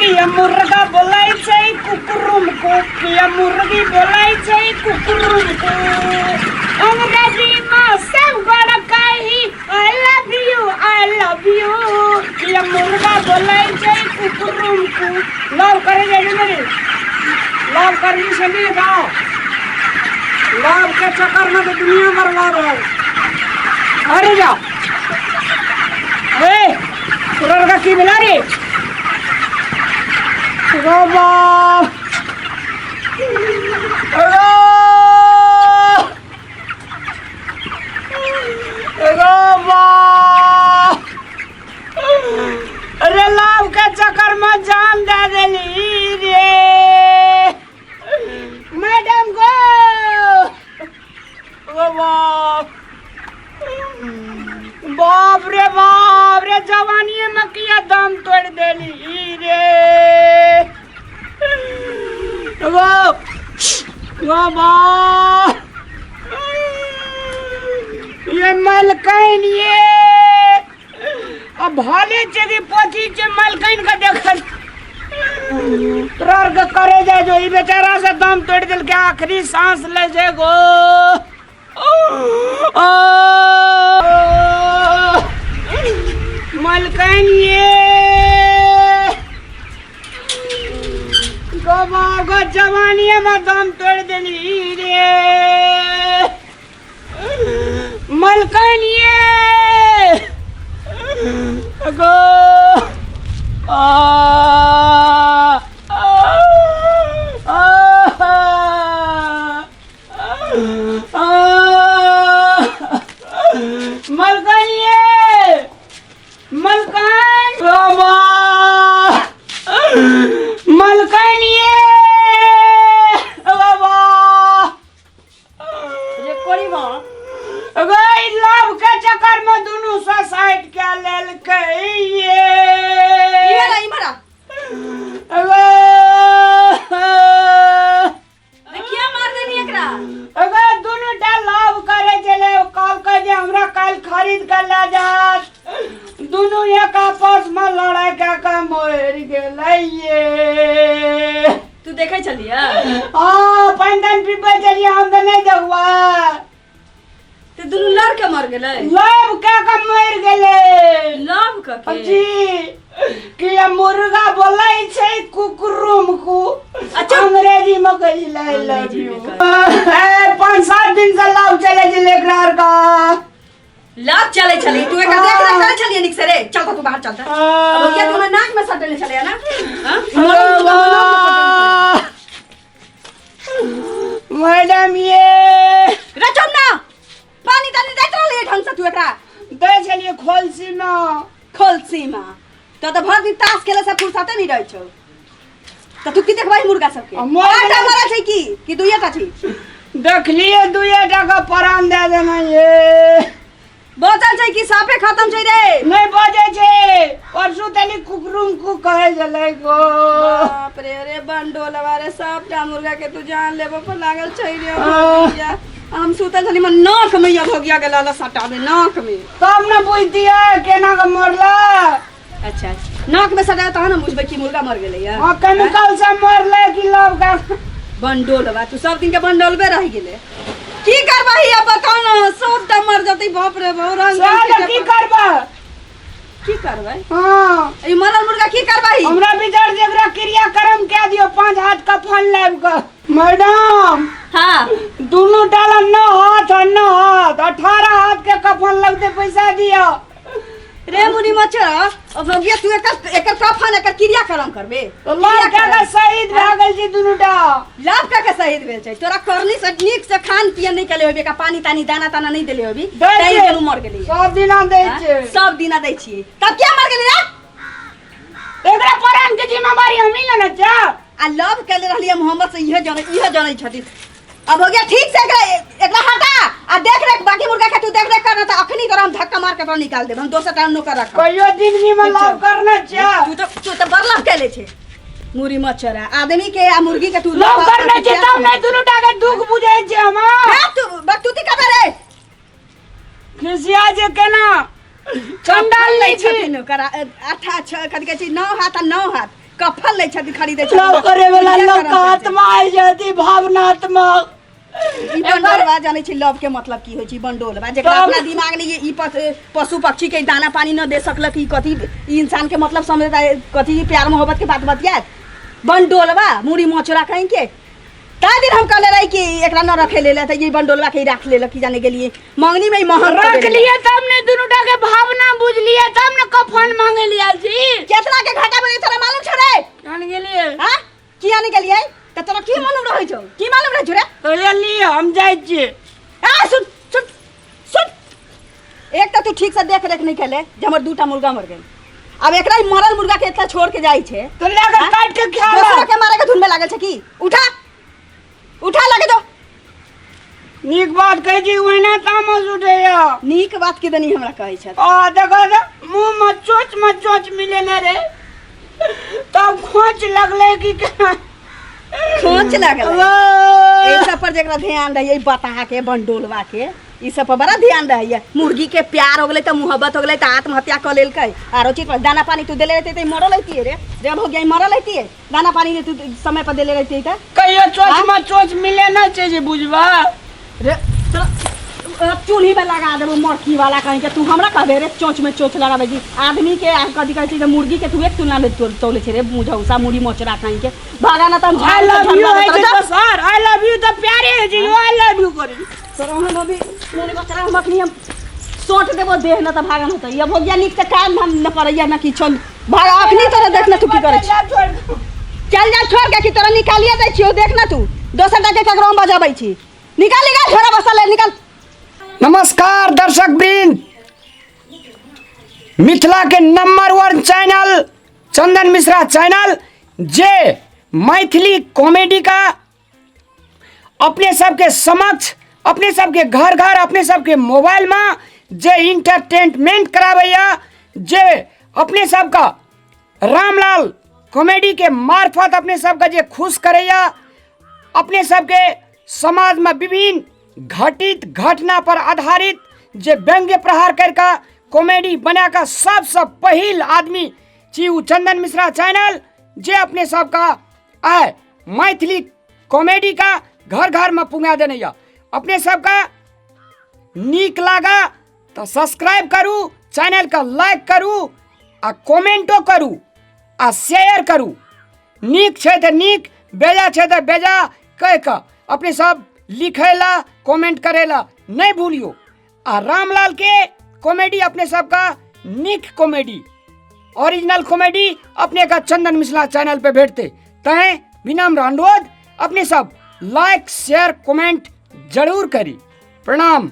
किया मुर्गा बोलाई छै कुकुरुम को किया मुर्गी बोलाई छै कुकुरुम को अंग्रेजी में सब गड़ कही आई लव यू किया मुर्गा बोलाई छै कुकुरुम को लव करे जाए मेरे लव करनी सभी गाओ लव के चक्कर में तो दुनिया बर्बाद है। अरे जाओ का की मिला रे रोबा अरे लाभ के चक्कर में जान दे दिली रे मैडम को बाप रे जवानी में किया दम तोड़ देली रे ये मलकैन ये अब भाले चेगी पोथी चे मलकैन का देखत प्रर्ग करे जाए जो ये बेचारा से दम तोड़ दिल के आखिरी सांस ले जाएगो मलकैन ये गो जवानी में दम तोड़ देली रे मलकैन ये गो मलकैन ये मलकैन मलकैन ये लाभ के चक्कर में दोनों साइड क्या लेल क्या मार देनी एकरा दोनों टा लाभ करे चले कॉल कर जे हमरा कल खरीद कर ला जात दोनों एक आपस में लड़ाई का मर गेलै ये तू देखे चलिया हां पानी पीबे चलिए हम तो नहीं जहुआ ते दोनों लड़ के मर गेलै लाभ का मर गेलै लाभ का के जी कि मुर्गा बोलाई छै कुकुरुम को अच्छा अंग्रेजी में कही लाई लव यू 5-7 दिन से लाभ चले जिले एकरार का लाभ चले चली तू एक देख रहा करे चलिए निक से रे चल तू बाहर चलता अब ये तूने नाक में सटले चले ना हां मैडम ये रचम ना पानी तानी देत रहले ढंग से तू एकरा दे चलिए खोलसी में तो भर दिन ताश खेले से फुर्सते नहीं रह छौ तो तू की देखबाई मुर्गा सब के आटा मारा छै कि दुइटा छी देख लिए दुइटा का परान दे देना ये बोतल छै कि साफे खत्म छै रे नहीं बजे छै परसु तनी कुकुरुम को कहे जले गो बाप रे बंडोलवा रे सबटा मुर्गा के तू जान लेबो पर लागल छै रे हम सुतल छली मन नाक में या भगिया गेला ला सटा दे नाक में तब न बुझ दिया केना का मरला अच्छा नाक में सटा त न बुझबे कि मुर्गा मर गेलै या हां केमिकल से मरले कि लव का बंडोलवा तू सब दिन के बंडोलबे रह गेले की करबाही अब बताओ न सबटा मर जतई बाप रे भौरंग साल की करबा की करबै हां ई मरल मुर्गा की करबाही हमरा विचार जेकरा क्रिया कर्म के दियो 5 हाथ का फल लेब का मैडम हां दोनों डाला 9 हाथ 18 हाथ के कफन लगते पैसा दियो रे मुनी मच्छर अब भगिया तू एक कफन एक क्रिया कर्म करबे तो लाभ का शहीद भ गेल छी दोनों टा लाभ का शहीद भेल छै तोरा करनी से नीक से खान पियन नहीं केले होबे का पानी तानी दाना ताना नहीं देले होबी तै जनु मर गेली सब दिना दै छै सब दिना दै छी तब क्या मर गेली रे एकरा परान के जिम्मेवारी हम ही लेना छ आ लव केले रहलिए मोहम्मद से इहे जानै छथि अब हो गया ठीक से एकला हटा आ देख रे बाकी मुर्गा के तू देख करना त अखनी तोरा हम धक्का मार के तो निकाल देब हम दोसर टाइम नौकर रख कहियो जिंदगी में लव करना छ तू तो बरला केले छे मुरी मच्छरा आदमी के आ मुर्गी के तू लव करना छ तब नहीं दुनु टाके दुख बुझै छै हम तू बकतूती का रे खिसिया जे केना चंडाल नहीं छी करा 8 6 कथि के छी 9 हाथ आ 9 हाथ कफन ले छथि खरीदे लव करे वाला लोकात्मा है जाती भावनात्मक ई बंडोलवा जाने छी लव के मतलब की होय छी बंडोलवा जेकरा अपना दिमाग में ई पशु पक्षी के दाना पानी न दे सकलक ई कथी ई इंसान के मतलब समझता है कथी प्यार मोहब्बत के बात बतिया बंडोलवा मुड़ी मोचरा कहीं के का दिन हम कहले रही कि एकरा न रखे ले त ये बंडोलवा के राख ले की जाने के लिए मंगनी में महंग रख लिया तब ने दुनुटा के भावना बुझ लिया तब ने कफन मांगे लिया जी केतना के घाटा बने तोरा मालूम छ रे जान गेलिए हां की आने के लिए त तोरा की मालूम रहै छौ की मालूम रह छुरे तो लिए हम जाय छी आ सुन सुन सुन एक त तू ठीक से देख रेख नहीं खेले जे हमर दूटा मुर्गा मर गेल अब एकरा मरल मुर्गा के इतना छोड़ के जाई छे तो लेकर काट के खा दूसरा के मारे के धुन में लागल छे की उठा उठा लगे दो नीक बात कह जी ओहिना तामस उठैया नीक बात के दनी हमरा कहै छ आ देखो मुंह में चोच मिले न रे तब खोच लगले की खोच लागल ए सब पर जेकरा ध्यान रही बता के बंडोलवा के ई सब पर बड़ा ध्यान रही मुर्गी के प्यार हो गेलै त मोहब्बत हो गेलै त आत्महत्या कर लेलकै आरो चीज पर दाना पानी तू देले रहते त मरल रहती रे जब हो गया मरल रहती दाना पानी ने तू समय पर देले रहती त कहियो चोच मिले न चाहिए बुझबा रे चूल्ही में लगा देबो मरकी वाला कहीं के तू हमरा कहबे रे चोंच में चोंच लगाबे जी आदमी के कथी कहै छै मुर्गी के तू एक तुलना में तोले छै रे मुझौसा मुड़ी मोचरा कहीं के भागा ना त I love you sir I love you त प्यारे है जी आई लव यू करी सर हम अभी मुड़ी मोचरा हम अपनी सोट देबो देह न त भागा न त ये भोगिया निक त काम हम न परैया न किछो भागा अखनी तोरा देख न तू की करे छी चल जा छोड़ के कि तोरा निकालिए दै छियो देख न तू दोसर टा के ककरो हम बजाबै छी निकाल छोरा बसल निकाल नमस्कार दर्शक वृंद मिथिला के नंबर 1 चैनल चंदन मिश्रा चैनल जे मैथिली कॉमेडी का अपने सबके समक्ष अपने सबके घर घर अपने सबके मोबाइल में जे इंटरटेनमेंट कराबैया जे अपने सबका रामलाल कॉमेडी के मार्फत अपने सबका जे खुश करैया अपने सबके समाज में विभिन्न घटित घटना पर आधारित जे व्यंग्य प्रहार करके कॉमेडी बनाकर सबसे पहिल आदमी छी चंदन मिश्रा चैनल जे अपने सबका आए मैथिली कॉमेडी का घर घर में पुंगा देने अपने सबका नीक लागा तो सब्सक्राइब करू चैनल का लाइक करू आ कमेंटो करू आ शेयर करू नीक छै त नीक बेजा छै त बेजा कह के अपने सब लिखेला कमेंट करेला नहीं भूलियो आ रामलाल के कॉमेडी अपने सबका नीक कॉमेडी ओरिजिनल कॉमेडी अपने का चंदन मिश्रा चैनल पे भेटते तय विनम्र अनुरोध अपने सब लाइक शेयर कमेंट जरूर करी। प्रणाम।